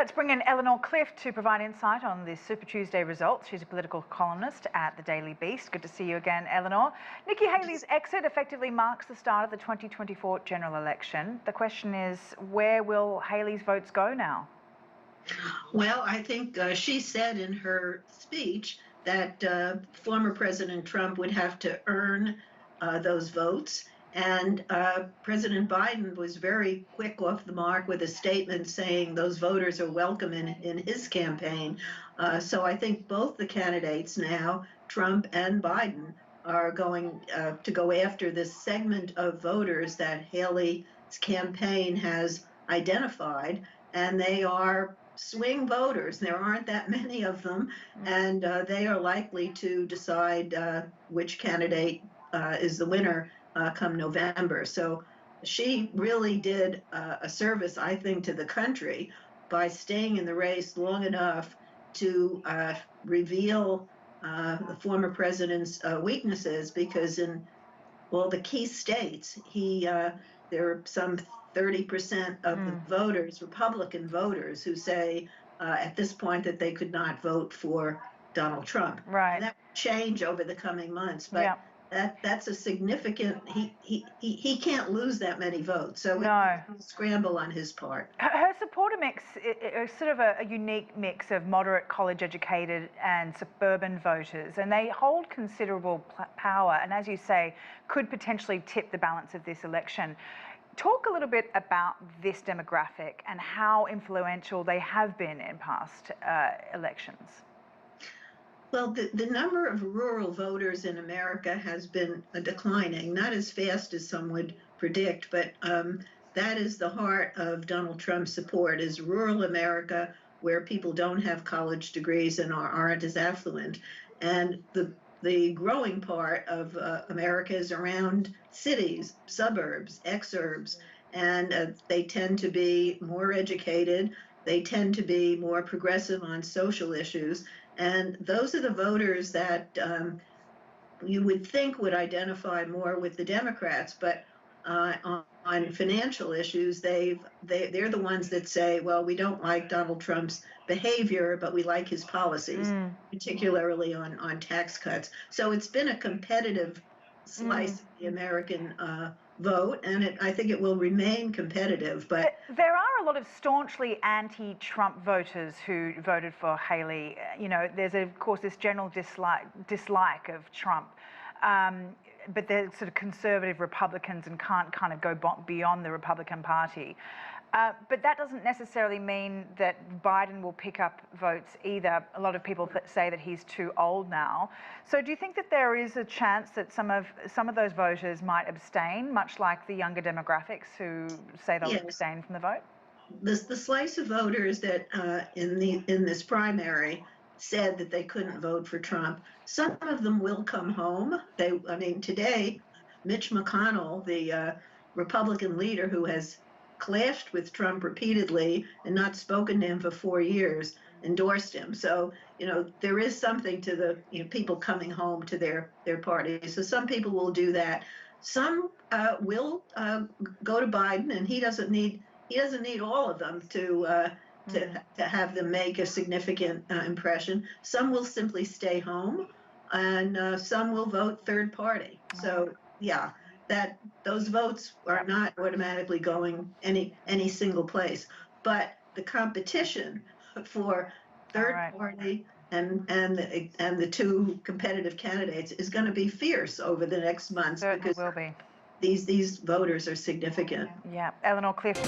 Let's bring in Eleanor Clift to provide insight on the Super Tuesday results. She's a political columnist at the Daily Beast. Good to see you again, Eleanor. Nikki Haley's exit effectively marks the start of the 2024 general election. The question is, where will Haley's votes go now? Well, I think she said in her speech that former President Trump would have to earn those votes. And President Biden was very quick off the mark with a statement saying those voters are welcome in his campaign. So I think both the candidates now, Trump and Biden, are going to go after this segment of voters that Haley's campaign has identified, and they are swing voters. There aren't that many of them, and they are likely to decide which candidate is the winner come November. So she really did a service, I think, to the country by staying in the race long enough to reveal the former president's weaknesses, because in all the key states, there are some 30% of the voters, Republican voters, who say at this point that they could not vote for Donald Trump. Right. And that will change over the coming months, but that's a significant. He can't lose that many votes, so it's a scramble on his part. Her supporter mix is sort of a unique mix of moderate, college-educated and suburban voters, and they hold considerable power, and as you say, could potentially tip the balance of this election. Talk a little bit about this demographic and how influential they have been in past elections. Well, the number of rural voters in America has been declining, not as fast as some would predict, but that is the heart of Donald Trump's support, is rural America, where people don't have college degrees and aren't as affluent. And the growing part of America is around cities, suburbs, exurbs, and they tend to be more educated. They tend to be more progressive on social issues. And those are the voters that you would think would identify more with the Democrats, but on financial issues, they're the ones that say, well, we don't like Donald Trump's behavior, but we like his policies, particularly on tax cuts. So it's been a competitive slice of the American vote, and I think it will remain competitive. But there are a lot of staunchly anti-Trump voters who voted for Haley. You know, there's of course this general dislike of Trump, but they're sort of conservative Republicans and can't kind of go beyond the Republican Party. But that doesn't necessarily mean that Biden will pick up votes either. A lot of people say that he's too old now. So do you think that there is a chance that some of those voters might abstain, much like the younger demographics who say they'll abstain from the vote? The slice of voters that in this primary said that they couldn't vote for Trump, some of them will come home. Today, Mitch McConnell, the Republican leader who has clashed with Trump repeatedly and not spoken to him for 4 years, endorsed him. So, there is something to the people coming home to their party. So some people will do that. Some will go to Biden, and he doesn't need all of them to have them make a significant impression. Some will simply stay home, and some will vote third party. So that those votes are not automatically going any single place, but the competition for third party and the two competitive candidates is going to be fierce over the next months. Certainly will be. These voters are significant. Yeah, Eleanor Clift.